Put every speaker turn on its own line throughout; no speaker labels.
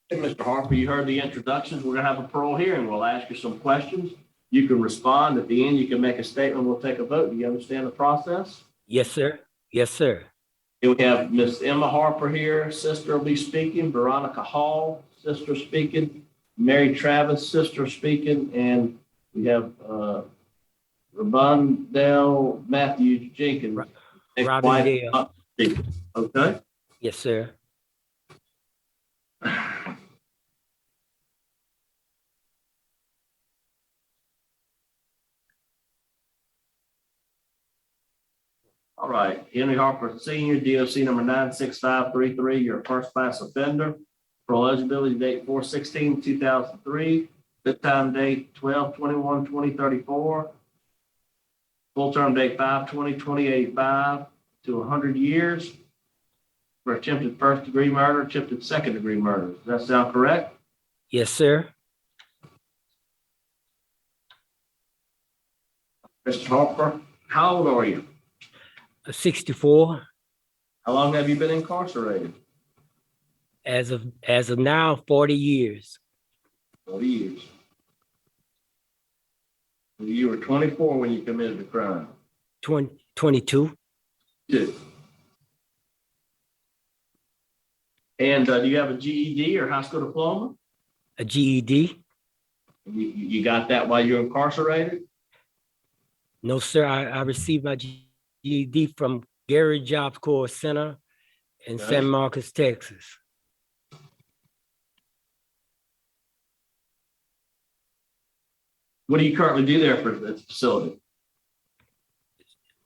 Hey, Mr. Harper, you heard the introductions. We're gonna have a parole hearing. We'll ask you some questions. You can respond. At the end, you can make a statement. We'll take a vote. Do you understand the process?
Yes, sir. Yes, sir.
Here we have Miss Emma Harper here. Sister will be speaking. Veronica Hall, sister speaking. Mary Travis, sister speaking. And we have Rabondale Matthew Jenkins.
Robin Dale.
Okay.
Yes, sir.
All right, Henry Harper Senior, DOC number 96533, you're a first class offender. Parole eligibility date 4/16/2003, good time date 12/21/2034. Full term date 5/20/2085 to 100 years for attempted first degree murder, attempted second degree murder. Does that sound correct?
Yes, sir.
Mr. Harper, how old are you?
64.
How long have you been incarcerated?
As of now, 40 years.
40 years. You were 24 when you committed the crime.
22.
Good. And do you have a GED or high school diploma?
A GED.
You got that while you're incarcerated?
No, sir. I received my GED from Gary Jobs Corps Center in San Marcos, Texas.
What do you currently do there for this facility?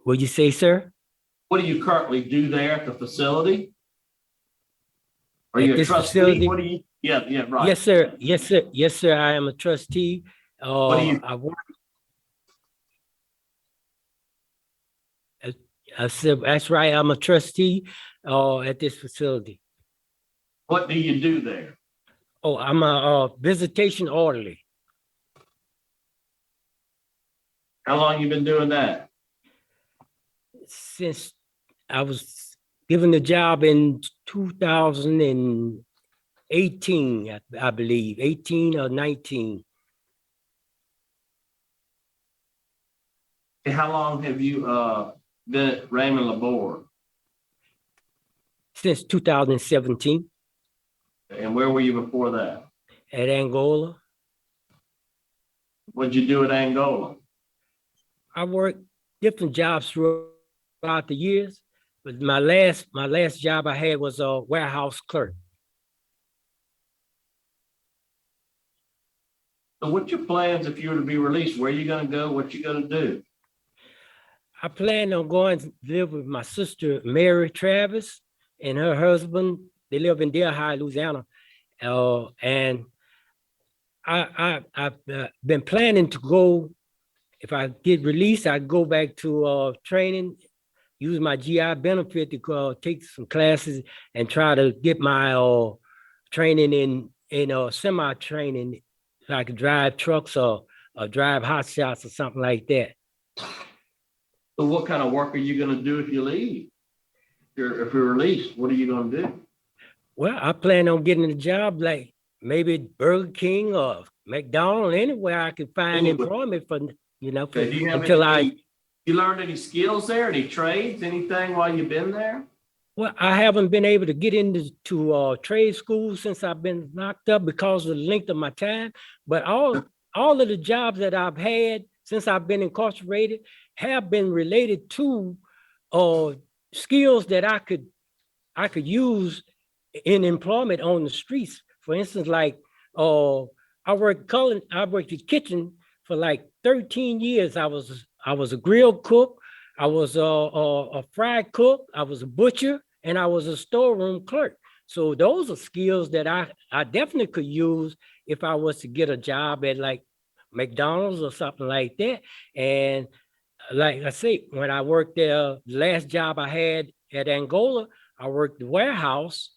What'd you say, sir?
What do you currently do there at the facility? Are you a trustee?
Facility?
What do you? Yeah, right.
Yes, sir. Yes, sir. Yes, sir. I am a trustee.
What do you?
I work. I said, that's right. I'm a trustee at this facility.
What do you do there?
Oh, I'm a visitation orderly.
How long you been doing that?
Since I was given the job in 2018, I believe, 18 or 19.
And how long have you been at Raymond Laborde?
Since 2017.
And where were you before that?
At Angola.
What'd you do at Angola?
I worked different jobs throughout the years, but my last job I had was a warehouse clerk.
So what's your plans if you were to be released? Where are you going to go? What you going to do?
I plan on going to live with my sister, Mary Travis, and her husband. They live in Delhi, Louisiana. And I've been planning to go. If I get released, I go back to training, use my GI benefit to take some classes and try to get my training in semi-training, so I could drive trucks or drive hot shots or something like that.
So what kind of work are you going to do if you leave? If you're released, what are you going to do?
Well, I plan on getting a job like maybe Burger King or McDonald's, anywhere I could find employment for. You know,
you learned any skills there, any trades, anything while you've been there?
Well, I haven't been able to get into trade school since I've been locked up because of the length of my time. But all of the jobs that I've had since I've been incarcerated have been related to skills that I could use in employment on the streets. For instance, like I worked the kitchen for like 13 years. I was a grill cook, I was a fry cook, I was a butcher, and I was a storeroom clerk. So those are skills that I definitely could use if I was to get a job at like McDonald's or something like that. And like I say, when I worked there, the last job I had at Angola, I worked the warehouse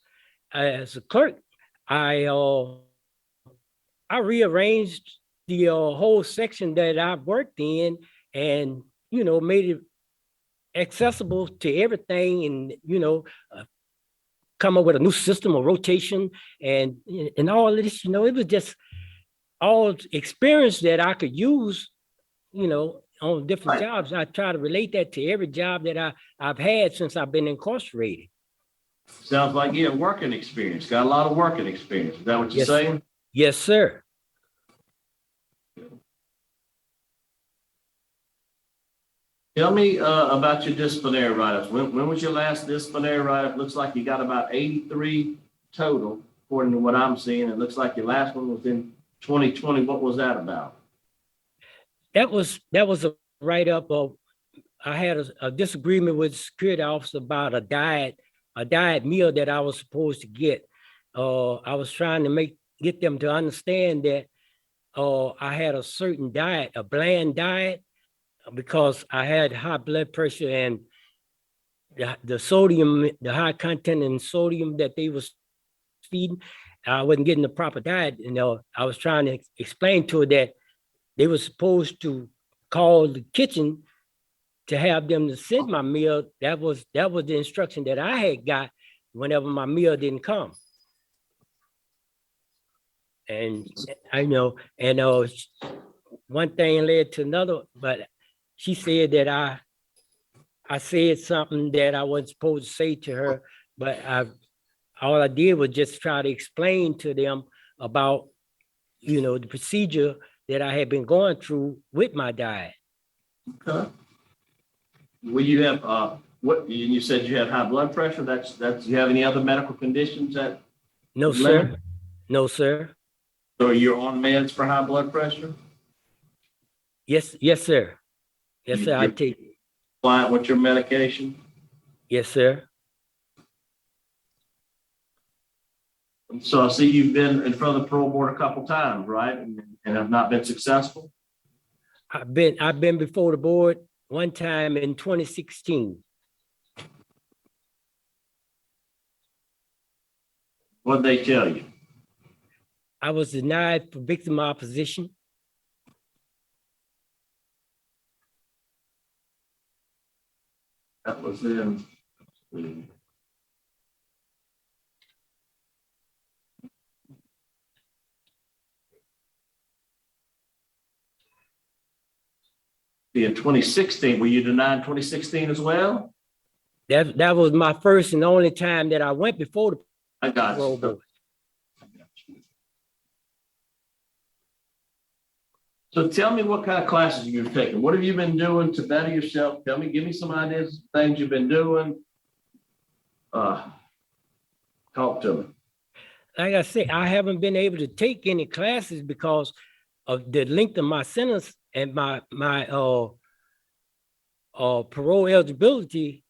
as a clerk. I rearranged the whole section that I worked in, and made it accessible to everything, and come up with a new system of rotation and all of this, it was just all experience that I could use, on different
Right.
jobs. I try to relate that to every job that I've had since I've been incarcerated.
Sounds like you have working experience, got a lot of working experience. Is that what you're
Yes.
saying?
Yes, sir.
Tell me about your disciplinary write-ups. When was your last disciplinary write-up? Looks like you got about 83 total, according to what I'm seeing. It looks like your last one was in 2020. What was that about?
That was a write-up of, I had a disagreement with the security officer about a diet meal that I was supposed to get. I was trying to get them to understand that I had a certain diet, a bland diet, because I had high blood pressure and the sodium, the high content in sodium that they was feeding, I wasn't getting the proper diet. I was trying to explain to her that they were supposed to call the kitchen to have them to send my meal. That was the instruction that I had got whenever my meal didn't come. And I know, and one thing led to another, but she said that I said something that I wasn't supposed to say to her, but all I did was just try to explain to them about, the procedure that I had been going through with my diet.
Okay. Will you have what you said you have high blood pressure? That's you have any other medical conditions that?
No, sir. No, sir.
So you're on meds for high blood pressure?
Yes, sir. Yes, sir. I take.
Compliant with your medication?
Yes, sir.
So I see you've been in front of the parole board a couple times, right? And have not been successful?
I've been before the board one time in 2016.
What did they tell you?
I was denied for victim opposition.
That was in in 2016. Were you denied in 2016 as well?
That was my first and only time that I went before the
I got
parole
you.
board.
So tell me what kind of classes you've taken. What have you been doing to better yourself? Give me some ideas, things you've been doing. Talk to me.
Like I said, I haven't been able to take any classes because of the length of my sentence and my parole eligibility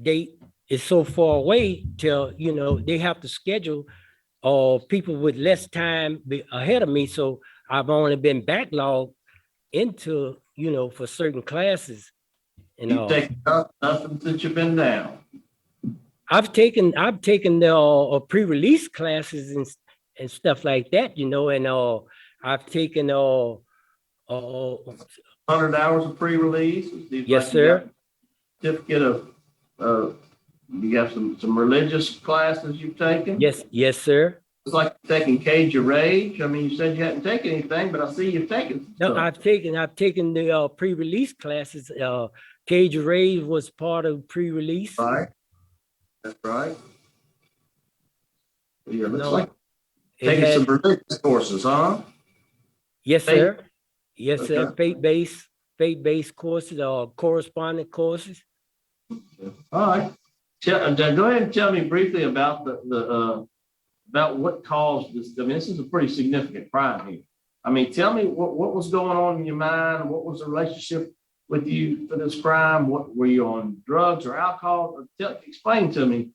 date is so far away till, they have to schedule people with less time ahead of me. So I've only been backlogged into, for certain classes.
You've taken nothing since you've been down.
I've taken the pre-release classes and stuff like that, and I've taken
100 hours of pre-release.
Yes, sir.
Certificate of you got some religious classes you've taken.
Yes, sir.
It's like taking Cage Your Rage. I mean, you said you hadn't taken anything, but I see you've taken.
No, I've taken the pre-release classes. Cage Your Rage was part of pre-release.
Right. That's right. Yeah, looks
No,
like taking some religious courses, huh?
Yes, sir. Yes,
Okay.
sir. Faith-based courses or correspondent courses.
All right. Go ahead and tell me briefly about about what caused this. I mean, this is a pretty significant crime here. I mean, tell me what was going on in your mind. What was the relationship with you for this crime? What were you on, drugs or alcohol? Explain to me.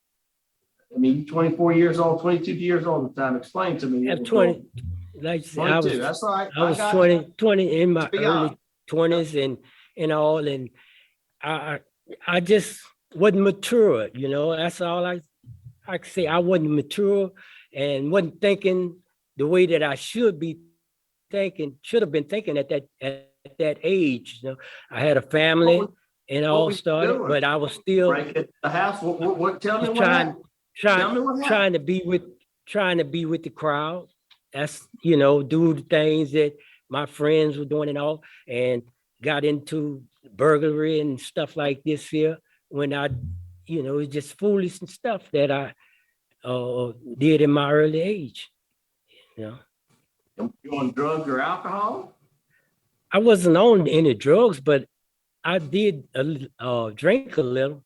I mean, you're 24 years old, 22 years old at the time. Explain to me.
At 20, like I was,
That's right.
I was 20 in my early 20s and all, and I just wasn't mature, That's all I could say. I wasn't mature and wasn't thinking the way that I should have been thinking at that age. I had a family and all started, but I was still
break it the house. What tell me what
trying.
happened? Tell me what happened.
Trying to be with the crowd. That's, you know, do the things that my friends were doing and all, and got into burglary and stuff like this here when I, you know, it's just foolish and stuff that I did in my early age. You know,
You on drugs or alcohol?
I wasn't on any drugs, but I did drink a little.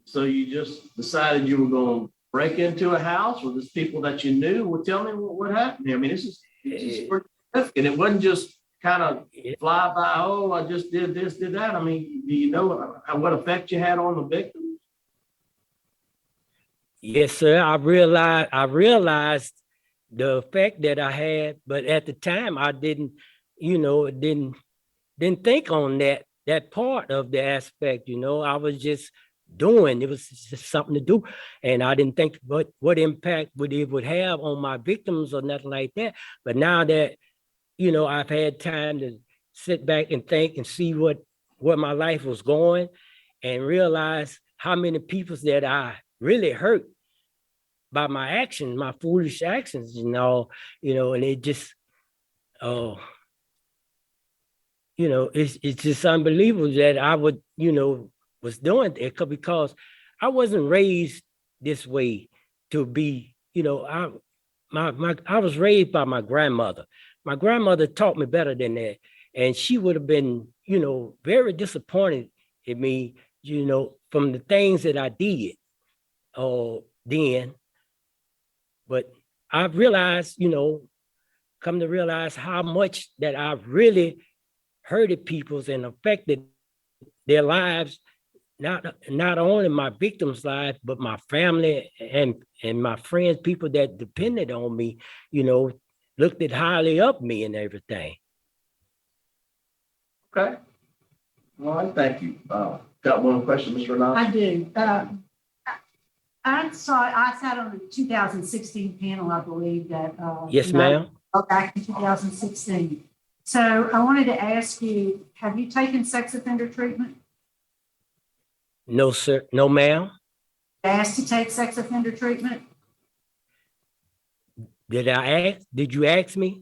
So you just decided you were going to break into a house with these people that you knew? Well, tell me what happened here. I mean, this is pretty significant. It wasn't just kind of fly by, oh, I just did this, did that. I mean, do you know what effect you had on the victim?
Yes, sir. I realized the effect that I had, but at the time I didn't, you know, didn't think on that part of the aspect. You know, I was just doing. It was just something to do, and I didn't think what impact would have on my victims or nothing like that. But now that, you know, I've had time to sit back and think and see what my life was going, and realize how many people that I really hurt by my actions, my foolish actions, you know, and it just, oh, you know, it's just unbelievable that I would, you know, was doing it because I wasn't raised this way to be, you know, I was raised by my grandmother. My grandmother taught me better than that. And she would have been, you know, very disappointed in me, you know, from the things that I did then. But I've realized, you know, come to realize how much that I've really hurted people's and affected their lives, not only my victims' lives, but my family and my friends, people that depended on me, you know, looked at highly of me and everything.
Okay. All right, thank you. Got one question, Mr. Renata?
I do. I sat on the 2016 panel, I believe that.
Yes, ma'am.
Back in 2016. So I wanted to ask you, have you taken sex offender treatment?
No, sir. No, ma'am.
Asked to take sex offender treatment?
Did I ask? Did you ask me?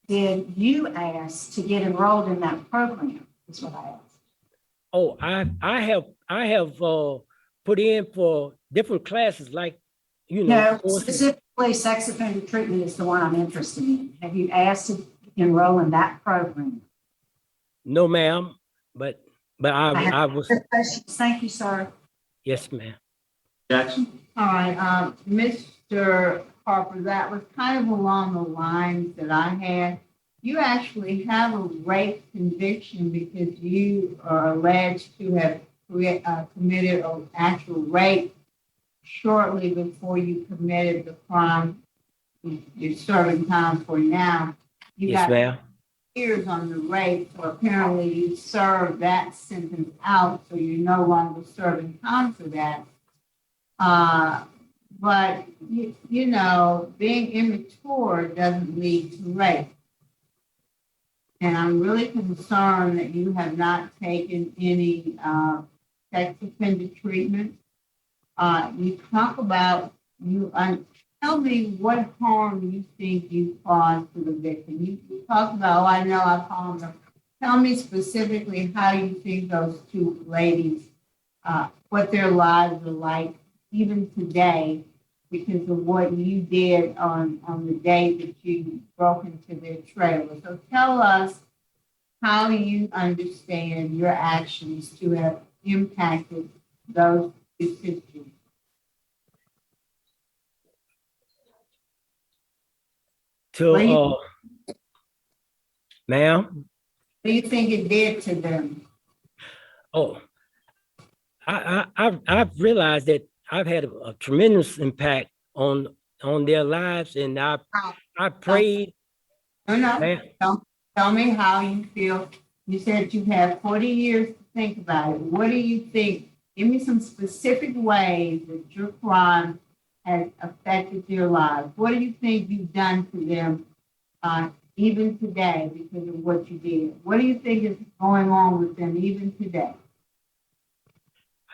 Did you ask to get enrolled in that program? Is what I asked.
Oh, I have put in for different classes, like, you know,
No, specifically sex offender treatment is the one I'm interested in. Have you asked to enroll in that program?
No, ma'am. But I was.
Thank you, sir.
Yes, ma'am.
Jackson?
All right, Mr. Harper, that was kind of along the lines that I had. You actually have a rape conviction because you are alleged to have committed an actual rape shortly before you committed the crime you're serving time for now. You
Yes,
got
ma'am.
years on the rape, so apparently you served that sentence out, so you're no longer serving time for that. But you know, being immature doesn't lead to rape. And I'm really concerned that you have not taken any sex offender treatment. You talk about tell me what harm you think you caused to the victim. You talk about, oh, I know I harmed them. Tell me specifically how you think those two ladies, what their lives are like even today because of what you did on the day that you broke into their trailer. So tell us how you understand your actions to have impacted those two sisters.
Ma'am.
What do you think it did to them?
Oh, I've realized that I've had a tremendous impact on their lives, and I prayed.
No. Tell me how you feel. You said you have 40 years to think about it. What do you think? Give me some specific ways that your crime has affected their lives. What do you think you've done to them even today because of what you did? What do you think is going on with them even today?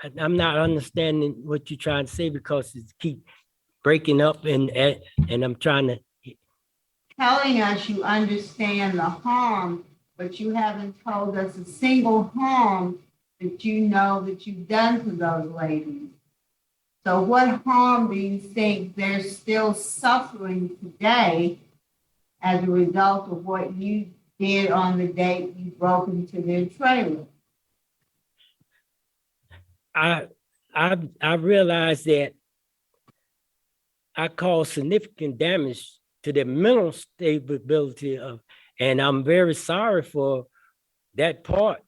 I'm not understanding what you're trying to say because it keep breaking up and I'm trying to,
Telling us you understand the harm, but you haven't told us a single harm that you know that you've done to those ladies. So what harm do you think they're still suffering today as a result of what you did on the date you broke into their trailer?
I realized that I caused significant damage to their mental stability of, and I'm very sorry for that part.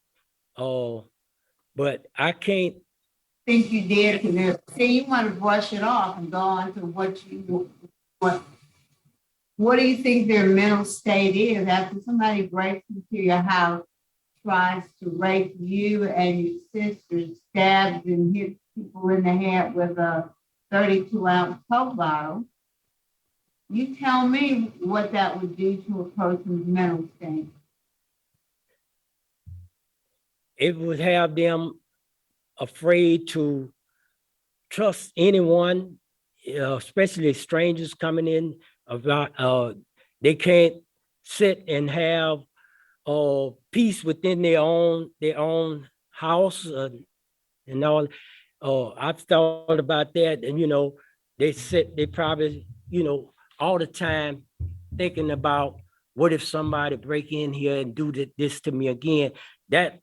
But I can't.
Think you did, because see, you want to brush it off and go on to what do you think their mental state is after somebody breaks into your house, tries to rape you and your sister, stabs and hits people in the head with a 32-ounce Coke bottle? You tell me what that would do to a person's mental state.
It would have them afraid to trust anyone, especially strangers coming in. About they can't sit and have peace within their own house and all. I've thought about that, and they probably all the time thinking about what if somebody break in here and do this to me again. That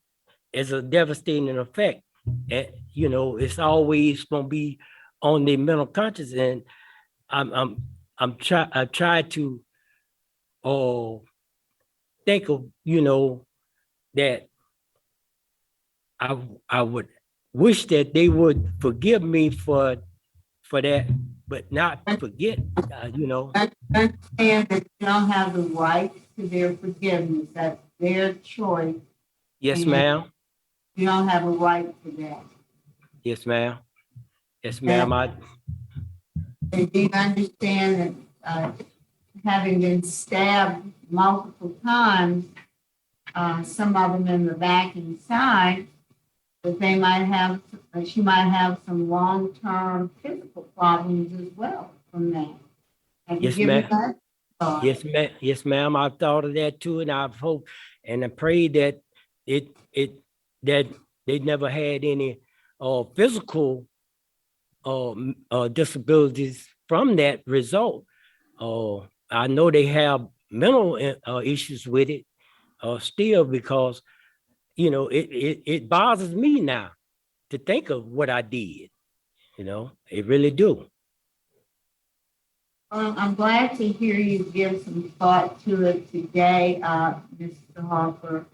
is a devastating effect. And it's always going to be on their mental conscious. And I try to think of that I would wish that they would forgive me for that, but not forget.
I understand that you don't have the right to their forgiveness. That's their choice.
Yes,
And
ma'am.
you don't have a right to that.
Yes, ma'am. Yes, ma'am.
And do you understand that having been stabbed multiple times, some of them in the back and side, that she might have some long-term physical problems as well from that? Have you
Yes,
given
ma'am.
that thought?
Yes, ma'am. Yes, ma'am. I've thought of that too, and I've hoped and I prayed that that they never had any physical disabilities from that result. I know they have mental issues with it still because it bothers me now to think of what I did. It really do.
I'm glad to hear you give some thought to it today, Mr. Harper.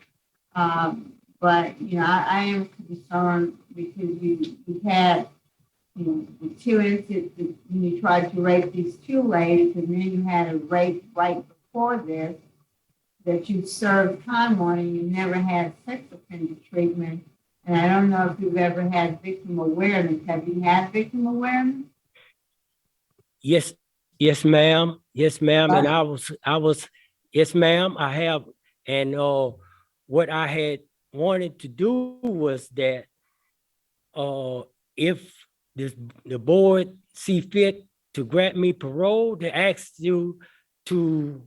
But I am concerned because you had the two incidents when you tried to rape these two ladies, and then you had a rape right before this that you served time on, and you never had sex offender treatment. And I don't know if you've ever had victim awareness. Have you had victim awareness?
Yes, yes, ma'am. Yes, ma'am. And I was, yes, ma'am, I have. And what I had wanted to do was that if the board see fit to grant me parole, to ask you to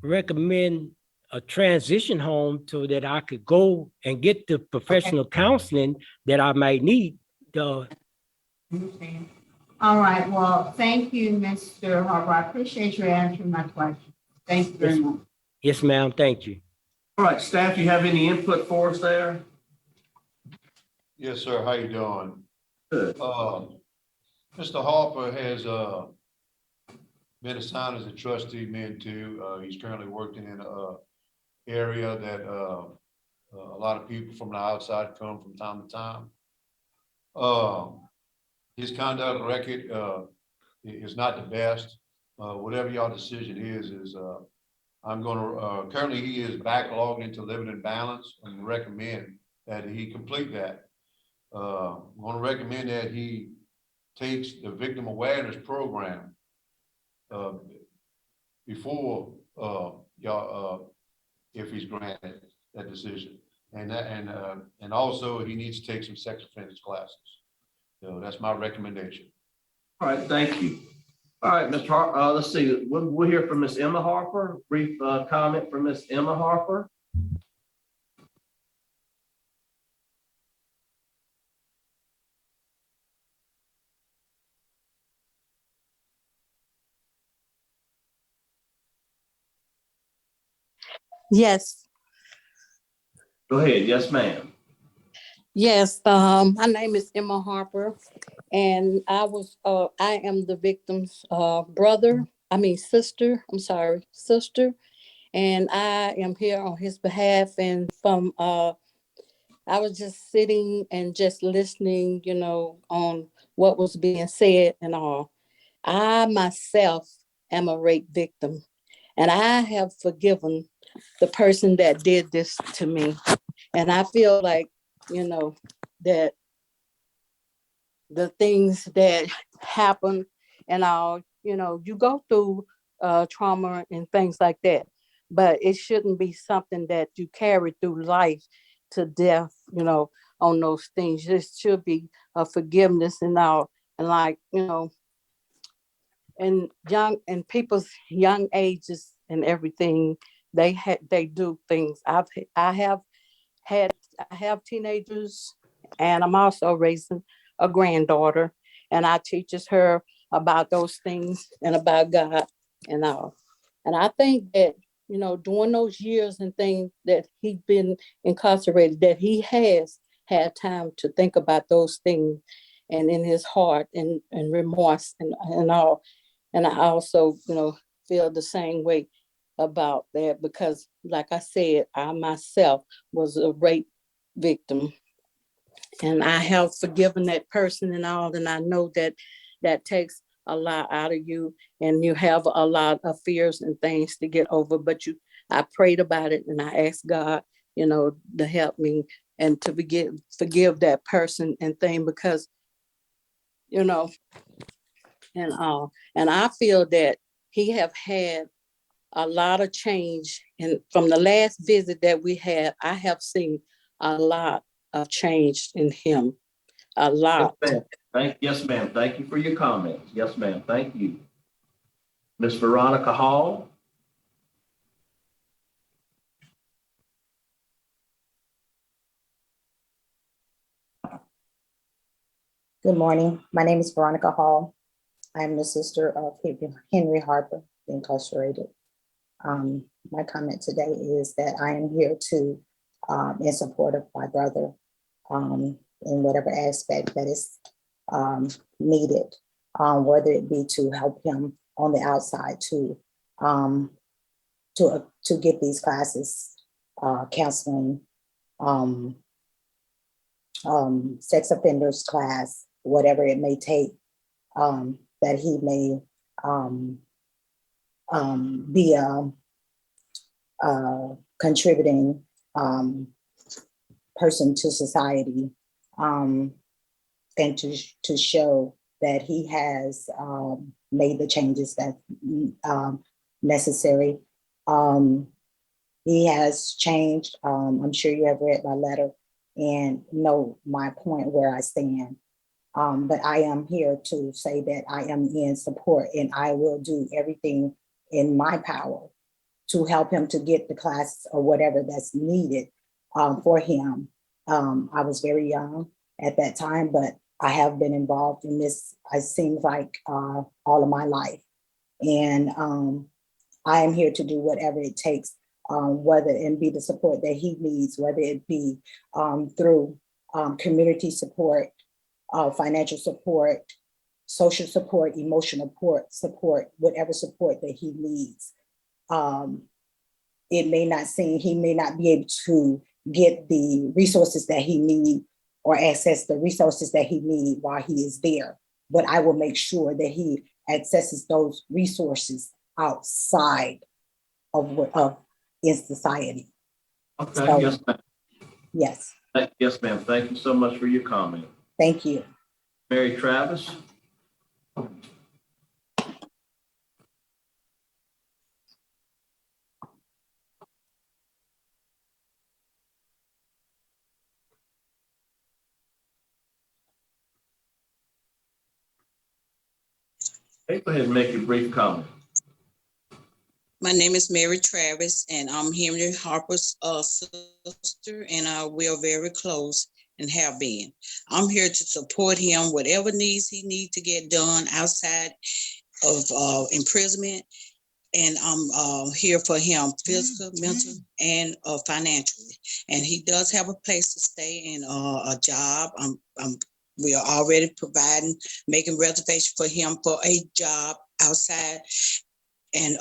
recommend a transition home so that I could go and get the professional counseling that I might need.
Understand. All right. Well, thank you, Mr. Harper. I appreciate your answering my question. Thank you very much.
Yes, ma'am. Thank you.
All right, staff, you have any input for us there?
Yes, sir. How you doing?
Good.
Mr. Harper has been assigned as a trustee men too. He's currently working in a area that a lot of people from the outside come from time to time. His conduct record is not the best. Whatever your decision is I'm going to currently he is backlogged into living in balance and recommend that he complete that. I'm going to recommend that he takes the victim awareness program before y'all if he's granted that decision. And also he needs to take some sex offenders classes. So that's my recommendation.
All right, thank you. All right, Mr. let's see, we'll hear from Miss Emma Harper, brief comment from Miss Emma Harper.
Yes,
Go ahead, yes, ma'am.
yes. My name is Emma Harper, and I am the victim's sister. I'm sorry, sister, and I am here on his behalf. And I was just sitting and just listening, on what was being said and all. I myself am a rape victim, and I have forgiven the person that did this to me. And I feel like, that the things that happen and all, you go through trauma and things like that, but it shouldn't be something that you carry through life to death, on those things. It should be a forgiveness and all. And like, and people's young ages and everything, they do things. Had I have teenagers, and I'm also raising a granddaughter, and I teaches her about those things and about God and all. And I think that, during those years and things that he's been incarcerated, that he has had time to think about those things and in his heart and remorse and all. And I also, feel the same way about that because, like I said, I myself was a rape victim, and I have forgiven that person and all. And I know that that takes a lot out of you, and you have a lot of fears and things to get over. But I prayed about it, and I asked God, to help me and to forgive that person and thing because, and I feel that he have had a lot of change. And from the last visit that we had, I have seen a lot of change in him. A lot.
Yes, ma'am. Yes, ma'am. Thank you for your comments. Yes, ma'am. Thank you. Miss Veronica Hall.
Good morning. My name is Veronica Hall. I am the sister of Henry Harper, incarcerated. My comment today is that I am here in support of my brother in whatever aspect that is needed, whether it be to help him on the outside um, to get these classes, counseling, um, sex offenders class, whatever it may take, that he may be a contributing person to society, and to show that he has made the changes that necessary. He has changed. I'm sure you have read my letter and know my point where I stand. But I am here to say that I am in support, and I will do everything in my power to help him to get the class or whatever that's needed for him. I was very young at that time, but I have been involved in this, it seems like all of my life. And I am here to do whatever it takes, whether it be the support that he needs, whether it be through community support, financial support, social support, emotional support, whatever support that he needs. It may not seem, he may not be able to get the resources that he needs or access the resources that he needs while he is there, but I will make sure that he accesses those resources outside of in society.
Okay,
So,
yes, ma'am.
yes,
Yes, ma'am. Thank you so much for your comment.
thank you.
Mary Travis. Hey, go ahead and make your brief comment.
My name is Mary Travis, and I'm Henry Harper's sister, and we are very close and have been. I'm here to support him, whatever needs he needs to get done outside of imprisonment. And I'm here for him physical, mental, and financially. And he does have a place to stay and a job. We are already making reservation for him for a job outside. And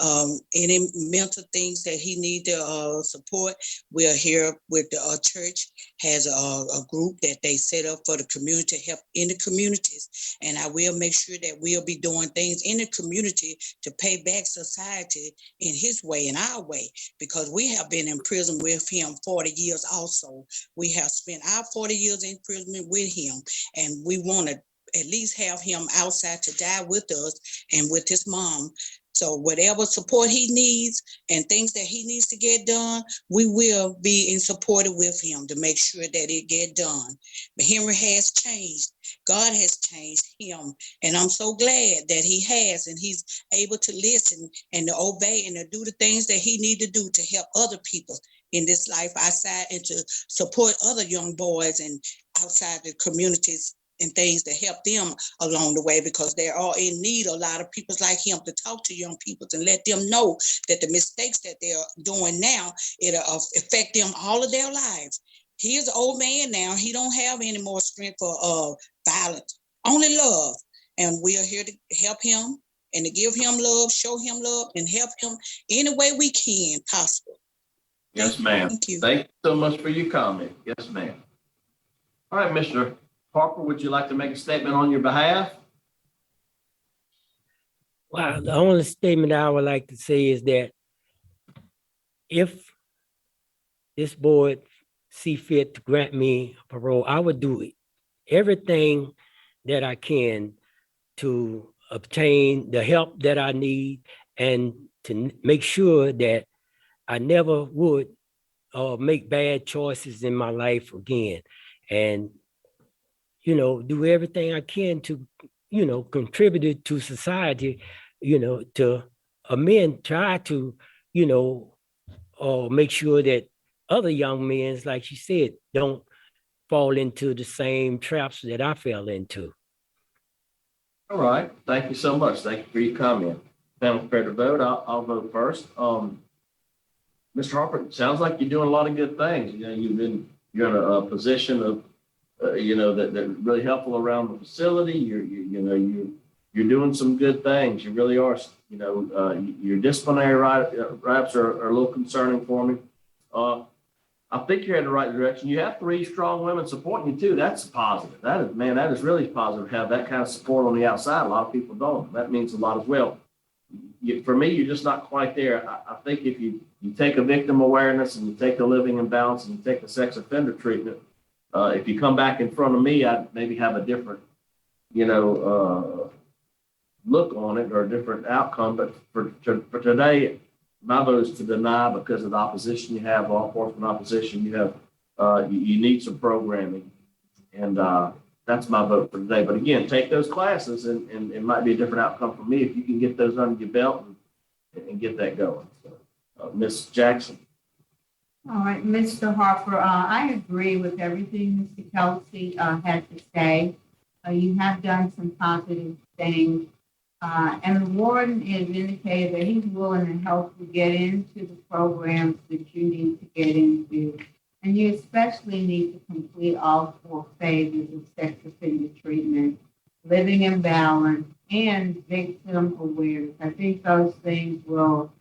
any mental things that he need to support, we are here with the church has a group that they set up for the community to help in the communities. And I will make sure that we'll be doing things in the community to pay back society in his way and our way, because we have been in prison with him 40 years also. We have spent our 40 years in prison with him, and we want to at least have him outside to die with us and with his mom. So whatever support he needs and things that he needs to get done, we will be in support with him to make sure that it get done. But Henry has changed. God has changed him. And I'm so glad that he has, and he's able to listen and to obey and to do the things that he need to do to help other people in this life outside and to support other young boys and outside the communities and things to help them along the way, because they are in need, a lot of people like him, to talk to young people and let them know that the mistakes that they're doing now, it'll affect them all of their lives. He is an old man now. He don't have any more strength for violence, only love. And we are here to help him and to give him love, show him love, and help him any way we can possible.
Yes, ma'am.
Thank you.
Thank you so much for your comment. Yes, ma'am. All right, Mr. Harper, would you like to make a statement on your behalf?
Well, the only statement I would like to say is that if this board see fit to grant me parole, I would do everything that I can to obtain the help that I need and to make sure that I never would make bad choices in my life again. And do everything I can to, contribute to society, to amend, try to, make sure that other young men, like you said, don't fall into the same traps that I fell into.
All right. Thank you so much. Thank you for your comment. Panel prepared to vote. I'll vote first. Mr. Harper, it sounds like you're doing a lot of good things. You're in a position of that really helpful around the facility. You're doing some good things. You really are. Your disciplinary raps are a little concerning for me. I think you're in the right direction. You have 3 strong women supporting you too. That's positive. That is really positive to have that kind of support on the outside. A lot of people don't. That means a lot as well. For me, you're just not quite there. I think if you take a victim awareness and you take the living imbalance and you take the sex offender treatment, if you come back in front of me, I'd maybe have a different, look on it or a different outcome. But for today, my vote is to deny because of the opposition you have, law enforcement opposition. You have, you need some programming, and that's my vote for today. But again, take those classes, and it might be a different outcome for me if you can get those under your belt and get that going. So, Ms. Jackson.
All right, Mr. Harper, I agree with everything Mr. Kelsey had to say. You have done some positive things. And the warden has indicated that he's willing to help you get into the programs that you need to get into. And you especially need to complete all 4 phases of sex offender treatment, living in balance, and victim awareness. I think those things will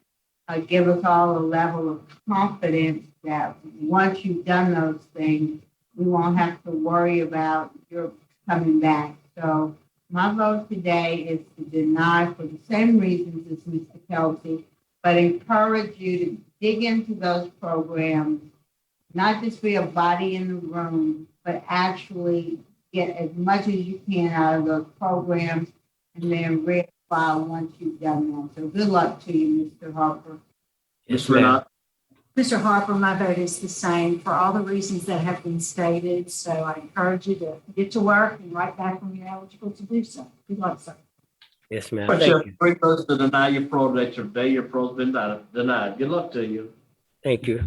give us all a level of confidence that once you've done those things, we won't have to worry about your coming back. So my vote today is to deny for the same reasons as Mr. Kelsey, but encourage you to dig into those programs, not just be a body in the room, but actually get as much as you can out of those programs and then verify once you've done that. So good luck to you, Mr. Harper.
Yes, ma'am.
Mr. Harper, my vote is the same for all the reasons that have been stated. So I encourage you to get to work and right back when you're eligible to do so. Good luck, sir.
Yes, ma'am.
But you have
Thank you.
3 votes to deny your parole, that your day your parole's been denied. Good luck to you.
Thank you.